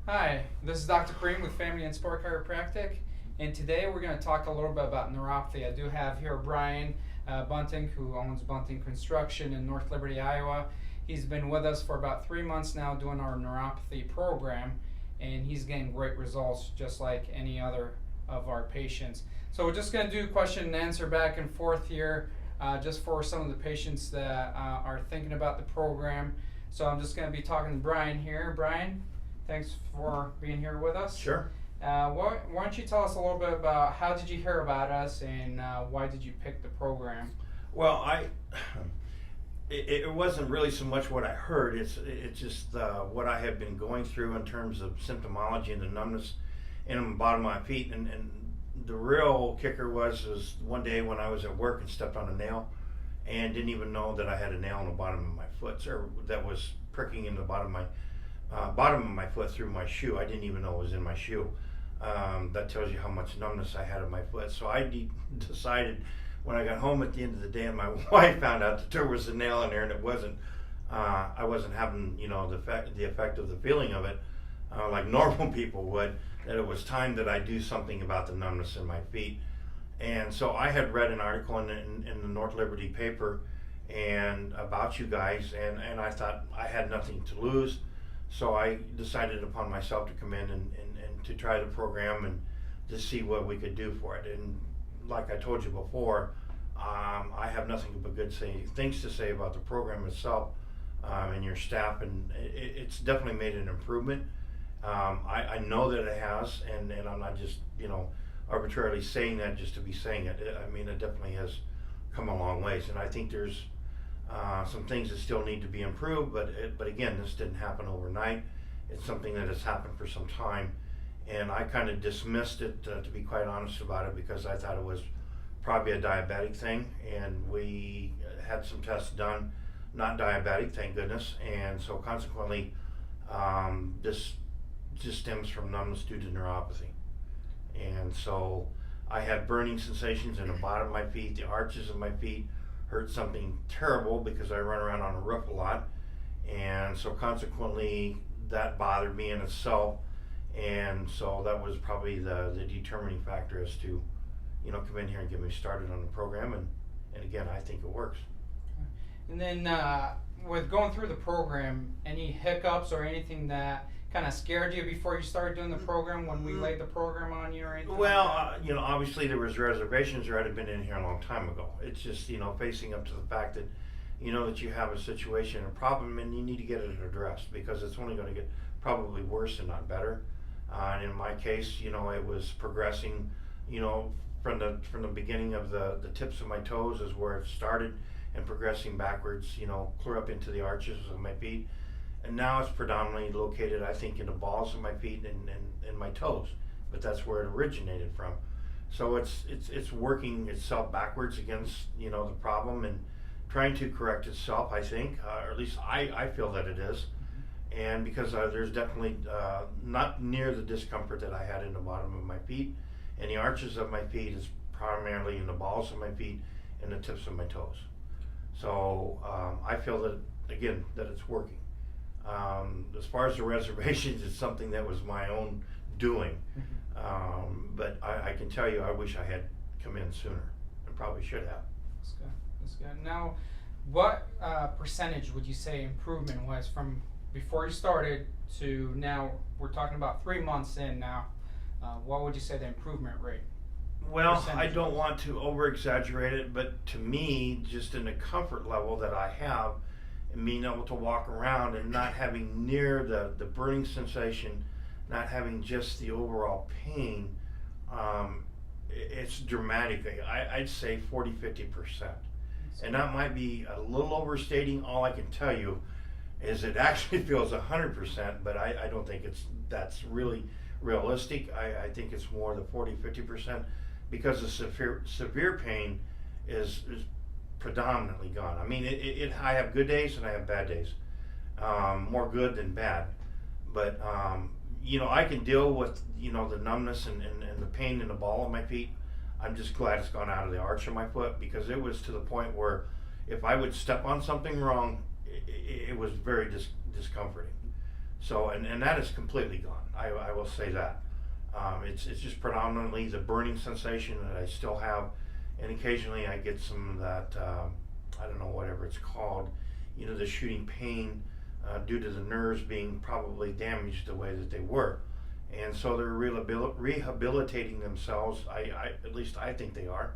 Hi, this is Dr. Karim with Family and Sport Chiropractic, and today we're going to talk a little bit about neuropathy. I do have here Brian Bunting, who owns Bunting Construction in North Liberty, Iowa. He's been with us for about 3 months now doing our neuropathy program, and he's getting great results just like any other of our patients. So we're just going to do question and answer back and forth here just for some of the patients that are thinking about the program. So I'm just going to be talking to Brian here. Brian, thanks for being here with us. Sure. Why don't you tell us a little bit about how did you hear about us and why did you pick the program? Well, it wasn't really so much what I heard. It's just what I have been going through in terms of symptomology and the numbness in the bottom of my feet. And the real kicker was one day when I was at work and stepped on a nail and didn't even know that I had a nail in the bottom of my foot, or that was pricking in the bottom of my foot through my shoe. I didn't even know it was in my shoe. That tells you how much numbness I had in my foot. So I decided when I got home at the end of the day and my wife found out that there was a nail in there and it wasn't, I wasn't having, the effect of the feeling of it like normal people would, that it was time that I do something about the numbness in my feet. And so I had read an article in the North Liberty paper and about you guys, and I thought I had nothing to lose. So I decided upon myself to come in and to try the program and to see what we could do for it. And like I told you before, I have nothing but good things to say about the program itself and your staff, and it's definitely made an improvement. I know that it has, and I'm not just arbitrarily saying that just to be saying it. I mean, it definitely has come a long ways, and I think there's some things that still need to be improved, but again, this didn't happen overnight. It's something that has happened for some time, and I kind of dismissed it, to be quite honest about it, because I thought it was probably a diabetic thing, and we had some tests done, not diabetic, thank goodness, and so consequently, this just stems from numbness due to neuropathy. And so I had burning sensations in the bottom of my feet, the arches of my feet hurt something terrible because I run around on a roof a lot, and so consequently that bothered me in itself, and so that was probably the determining factor as to come in here and get me started on the program, and again, I think it works. And then with going through the program, any hiccups or anything that kind of scared you before you started doing the program when we laid the program on you or anything? Well, obviously there was reservations, or I'd have been in here a long time ago. It's just, facing up to the fact that, that you have a situation, a problem, and you need to get it addressed, because it's only going to get probably worse and not better. And in my case, it was progressing, from the beginning of the tips of my toes is where it started, and progressing backwards, clear up into the arches of my feet. And now it's predominantly located, I think, in the balls of my feet and my toes, but that's where it originated from. So it's working itself backwards against the problem and trying to correct itself, I think, or at least I feel that it is. And because there's definitely not near the discomfort that I had in the bottom of my feet, and the arches of my feet is primarily in the balls of my feet and the tips of my toes. So I feel that, again, that it's working. As far as the reservations, it's something that was my own doing. But I can tell you, I wish I had come in sooner, and probably should have. That's good. That's good. Now, what percentage would you say improvement was from before you started to now? We're talking about 3 months in now. What would you say the improvement rate? Well, I don't want to over-exaggerate it, but to me, just in the comfort level that I have, and being able to walk around and not having near the burning sensation, not having just the overall pain, it's dramatic. I'd say 40-50%. And that might be a little overstating. All I can tell you is it actually feels 100%, but I don't think that's really realistic. I think it's more the 40-50%, because the severe pain is predominantly gone. I mean, I have good days and I have bad days, more good than bad, but I can deal with the numbness and the pain in the ball of my feet. I'm just glad it's gone out of the arch of my foot, because it was to the point where if I would step on something wrong, it was very discomforting. So, and that is completely gone. I will say that. It's just predominantly the burning sensation that I still have, and occasionally I get some of that, I don't know, whatever it's called, the shooting pain due to the nerves being probably damaged the way that they were. And so they're rehabilitating themselves. At least I think they are,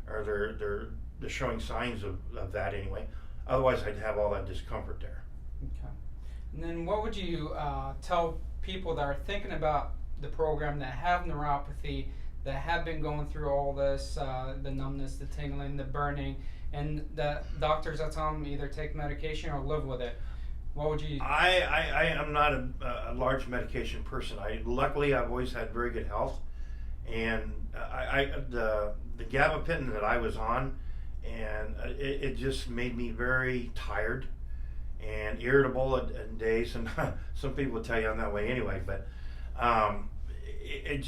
or they're showing signs of that anyway. Otherwise, I'd have all that discomfort there. Okay. And then what would you tell people that are thinking about the program, that have neuropathy, that have been going through all this, the numbness, the tingling, the burning, and the doctors that tell them either take medication or live with it? What would you? I am not a large medication person. Luckily I've always had very good health, and the gabapentin that I was on, and it just made me very tired and irritable at days, and some people tell you I'm that way anyway, but it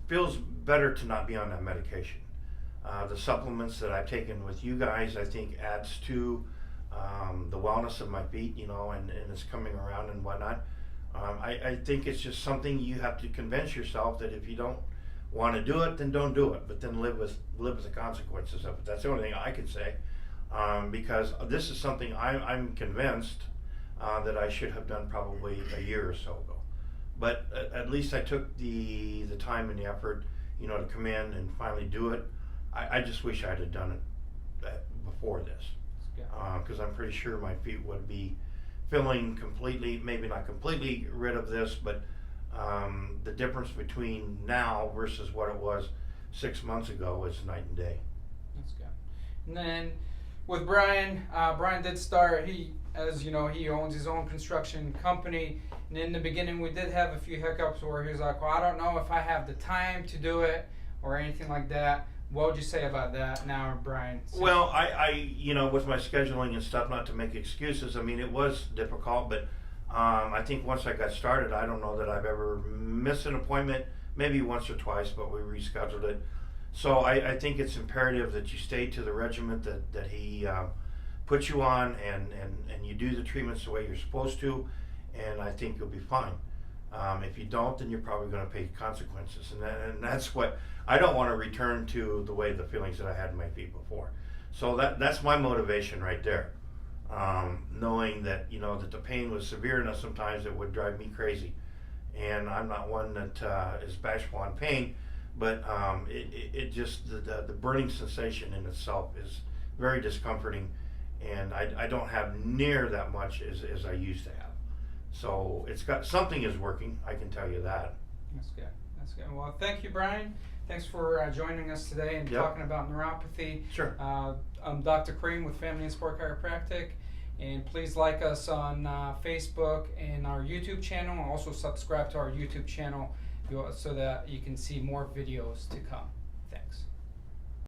feels better to not be on that medication. The supplements that I've taken with you guys, I think, adds to the wellness of my feet, and it's coming around and whatnot. I think it's just something you have to convince yourself that if you don't want to do it, then don't do it, but then live with the consequences of it. That's the only thing I can say, because this is something I'm convinced that I should have done probably a year or so ago. But at least I took the time and the effort, to come in and finally do it. I just wish I had done it before this, because I'm pretty sure my feet would be feeling completely, maybe not completely rid of this, but the difference between now versus what it was 6 months ago is night and day. That's good. And then with Brian, Brian did start, as you know, he owns his own construction company. And in the beginning, we did have a few hiccups where he was like, well, I don't know if I have the time to do it or anything like that. What would you say about that now, Brian? Well, I with my scheduling and stuff, not to make excuses, I mean, it was difficult, but I think once I got started, I don't know that I've ever missed an appointment, maybe once or twice, but we rescheduled it. So I think it's imperative that you stay to the regimen that he puts you on, and you do the treatments the way you're supposed to, and I think you'll be fine. If you don't, then you're probably going to pay consequences, and that's what I don't want to return to, the way the feelings that I had in my feet before. So that's my motivation right there. Knowing that that the pain was severe enough sometimes it would drive me crazy, and I'm not one that is bashful on pain, but it just the burning sensation in itself is very discomforting, and I don't have near that much as I used to have. So it's got something is working, I can tell you that. That's good. That's good. Well, thank you, Brian. Thanks for joining us today and talking about neuropathy. Sure. I'm Dr. Karim with Family and Sport Chiropractic, and please like us on Facebook and our YouTube channel, and also subscribe to our YouTube channel so that you can see more videos to come.